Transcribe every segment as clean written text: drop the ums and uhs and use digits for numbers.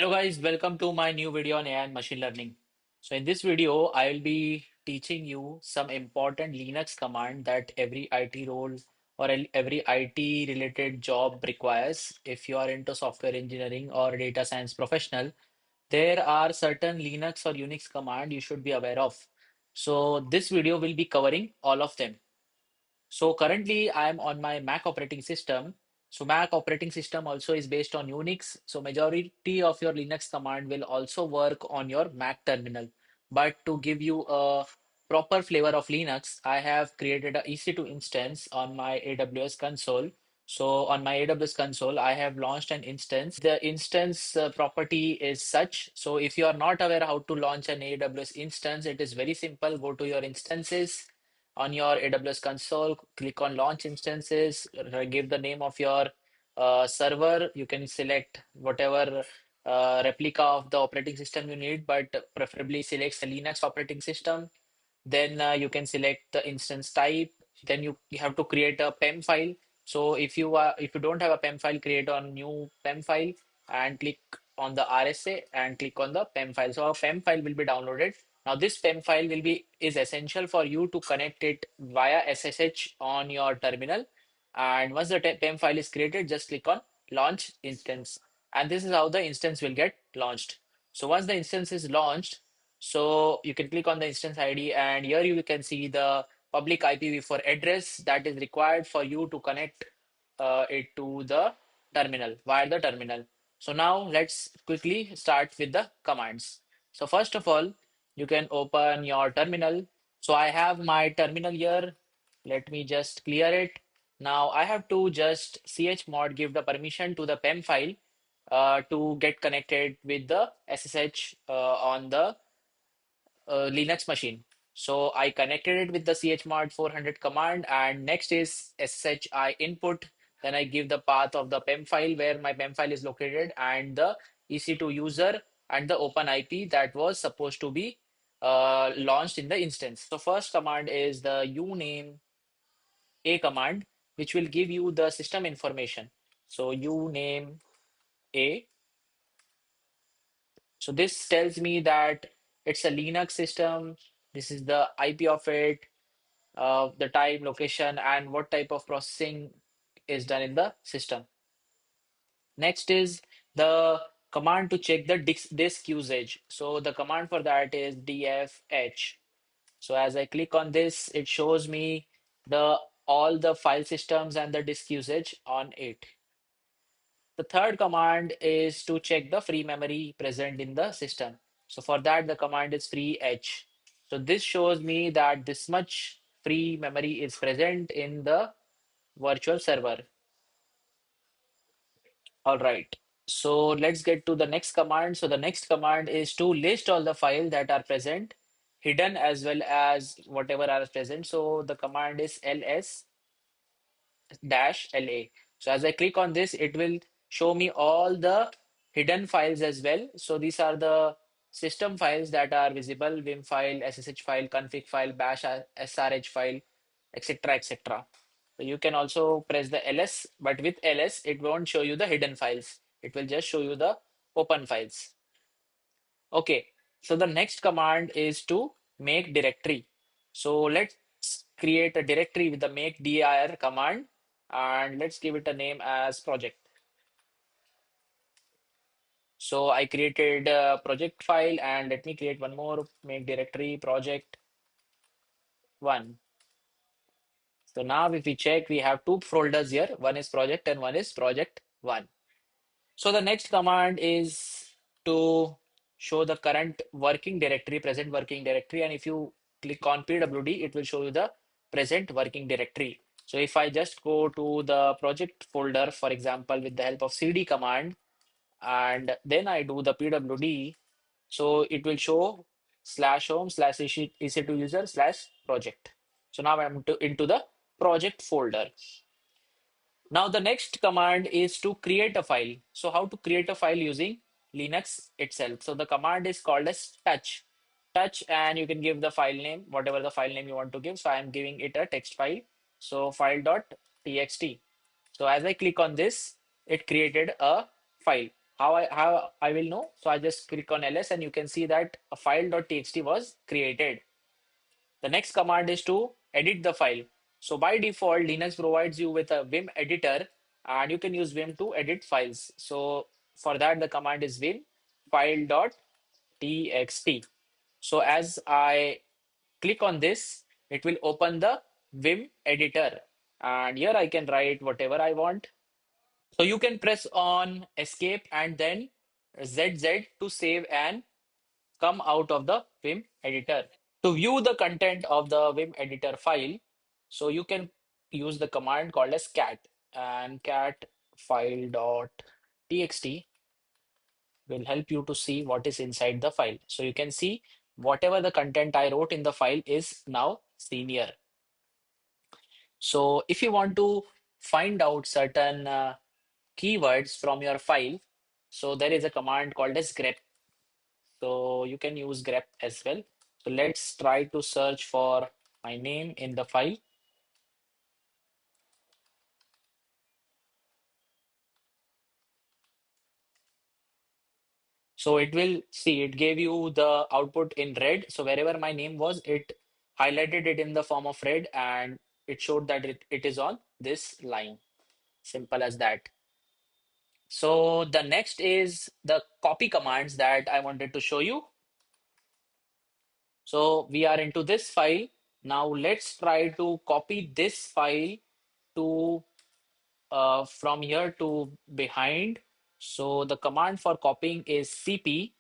Hello guys, welcome to my new video on AI and machine learning. So in this video, I will be teaching you some important Linux command that every IT role or every IT related job requires. If you are into software engineering or data science professional, there are certain Linux or Unix command you should be aware of. So this video will be covering all of them. So currently I'm on my Mac operating system. So Mac operating system also is based on Unix. So majority of your Linux command will also work on your Mac terminal. But to give you a proper flavor of Linux, I have created a EC2 instance on my AWS console. So on my AWS console, I have launched an instance. The instance property is such. So if you are not aware how to launch an AWS instance, it is very simple. Go to your instances on your AWS console, click on launch instances, give the name of your server. You can select whatever replica of the operating system you need, but preferably select the Linux operating system. Then you can select the instance type. Then you have to create a PEM file. So if you don't have a PEM file, create a new PEM file and click on the RSA and click on the PEM file. So a PEM file will be downloaded. Now this PEM file will be is essential for you to connect it via SSH on your terminal. And once the PEM file is created, just click on launch instance. And this is how the instance will get launched. So once the instance is launched, so you can click on the instance ID and here you can see the public IPv4 address that is required for you to connect it to the terminal via the terminal. So now let's quickly start with the commands. So first of all, you can open your terminal. So I have my terminal here. Let me just clear it. Now I have to just chmod give the permission to the PEM file to get connected with the SSH on the Linux machine. So I connected it with the chmod 400 command, and next is sshi input. Then I give the path of the PEM file where my PEM file is located and the EC2 user and the open IP that was supposed to be launched in the instance. So first command is the uname a command, which will give you the system information. So uname a. So this tells me that it's a Linux system. This is the IP of it, the time, location, and what type of processing is done in the system. Next is the command to check the disk usage. So the command for that is dfh. So as I click on this, it shows me the all the file systems and the disk usage on it. The third command is to check the free memory present in the system. So for that, the command is freeh. So this shows me that this much free memory is present in the virtual server. All right. So let's get to the next command. So the next command is to list all the files that are present, hidden as well as whatever are present. So the command is ls dash LA. So as I click on this, it will show me all the hidden files as well. So these are the system files that are visible: Vim file, SSH file, config file, bash SRH file, etc. etc. So you can also press the ls, but with ls, it won't show you the hidden files. It will just show you the open files. Okay, so the next command is to make directory. So let's create a directory with the make dir command and let's give it a name as project. So I created a project file and let me create one more make directory project one. So now if we check, we have two folders here. One is project and one is project one. So the next command is to show the current working directory, present working directory. And if you click on PWD, it will show you the present working directory. So if I just go to the project folder, for example, with the help of cd command, and then I do the PWD, so it will show slash home slash EC2 user slash project. So now I'm into the project folder. Now the next command is to create a file. So how to create a file using Linux itself. So the command is called as touch. Touch and you can give the file name, whatever the file name you want to give. So I am giving it a text file. So file.txt. So as I click on this, it created a file. How I will know? So I just click on ls and you can see that a file.txt was created. The next command is to edit the file. So by default, Linux provides you with a Vim editor and you can use Vim to edit files. So for that, the command is vim file.txt. So as I click on this, it will open the Vim editor. And here I can write whatever I want. So you can press on escape and then ZZ to save and come out of the Vim editor. To view the content of the Vim editor file, so you can use the command called as cat, and cat file.txt will help you to see what is inside the file. So you can see whatever the content I wrote in the file is now seen here. So if you want to find out certain keywords from your file, so there is a command called as grep. So you can use grep as well. So let's try to search for my name in the file. So it will see, it gave you the output in red. So wherever my name was, it highlighted it in the form of red and it showed that it is on this line. Simple as that. So the next is the copy commands that I wanted to show you. So we are into this file. Now let's try to copy this file to from here to behind. So the command for copying is cp.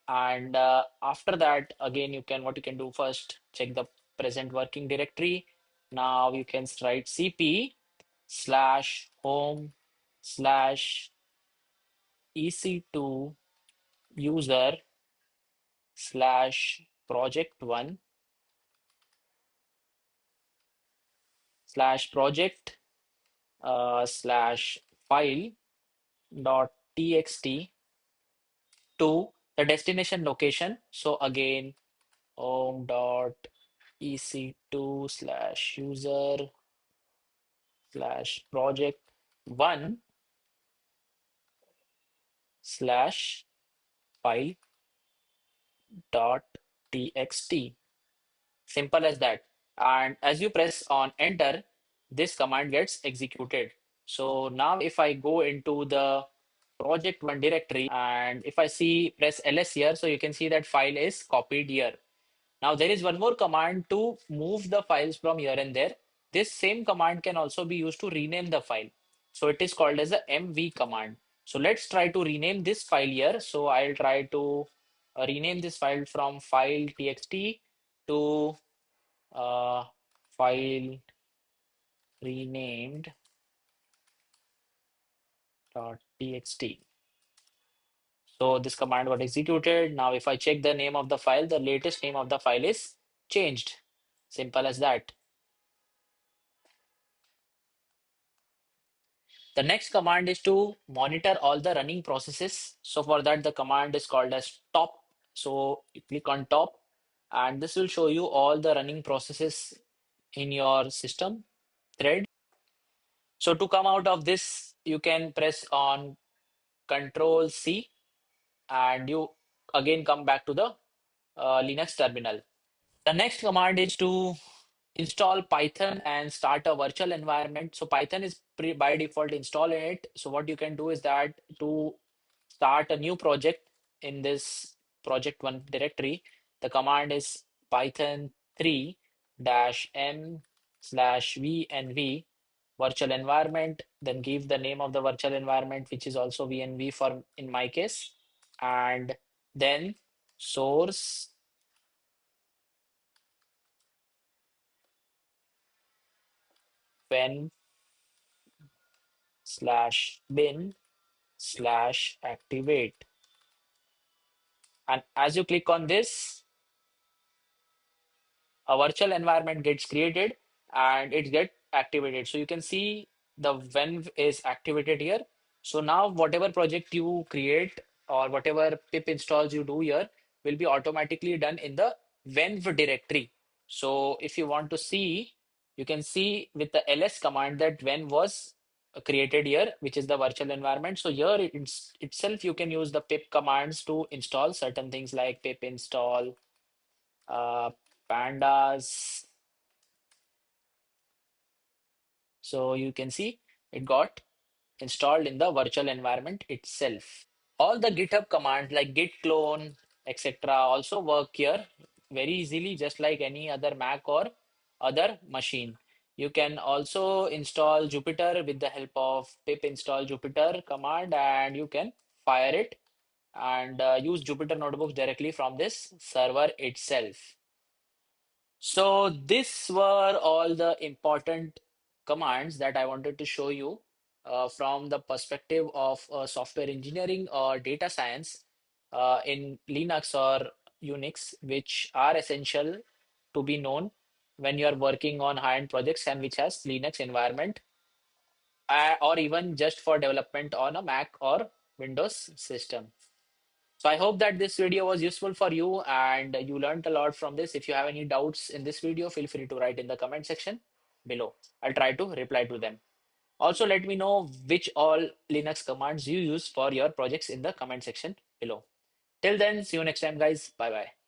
And after that, again, what you can do first, check the present working directory. Now you can write cp slash home slash EC2 user slash project one slash project slash file dot txt to the destination location. So again, home dot ec2 slash user slash project one slash file dot txt. Simple as that. And as you press on enter, this command gets executed. So now if I go into the project one directory and if I see press ls here, so you can see that file is copied here. Now there is one more command to move the files from here and there. This same command can also be used to rename the file. So it is called as a mv command. So let's try to rename this file here. So I'll try to rename this file from file txt to uh, file renamed .txt. So this command got executed. Now if I check the name of the file, the latest name of the file is changed. Simple as that. The next command is to monitor all the running processes. So for that, the command is called as top. So you click on top and this will show you all the running processes in your system thread. So to come out of this, you can press on Control C and you again come back to the Linux terminal. The next command is to install Python and start a virtual environment. So Python is by default installed in it. So what you can do is that to start a new project in this project one directory, the command is python 3 dash m slash vnv virtual environment, then give the name of the virtual environment, which is also vnv for in my case, and then source when slash bin slash activate. And as you click on this, a virtual environment gets created and it gets activated. So you can see the venv is activated here. So now whatever project you create or whatever pip installs you do here will be automatically done in the venv directory. So if you want to see, you can see with the ls command that venv was created here, which is the virtual environment. So here itself you can use the pip commands to install certain things like pip install pandas. So you can see it got installed in the virtual environment itself. All the GitHub commands like git clone, etc. also work here very easily, just like any other Mac or other machine. You can also install Jupyter with the help of pip install Jupyter command, and you can fire it and use Jupyter notebooks directly from this server itself. So these were all the important commands that I wanted to show you from the perspective of software engineering or data science in Linux or Unix, which are essential to be known when you are working on high-end projects and which has Linux environment, or even just for development on a Mac or Windows system. So I hope that this video was useful for you and you learned a lot from this. If you have any doubts in this video, feel free to write in the comment section below. I'll try to reply to them. Also, let me know which all Linux commands you use for your projects in the comment section below. Till then, see you next time, guys. Bye bye.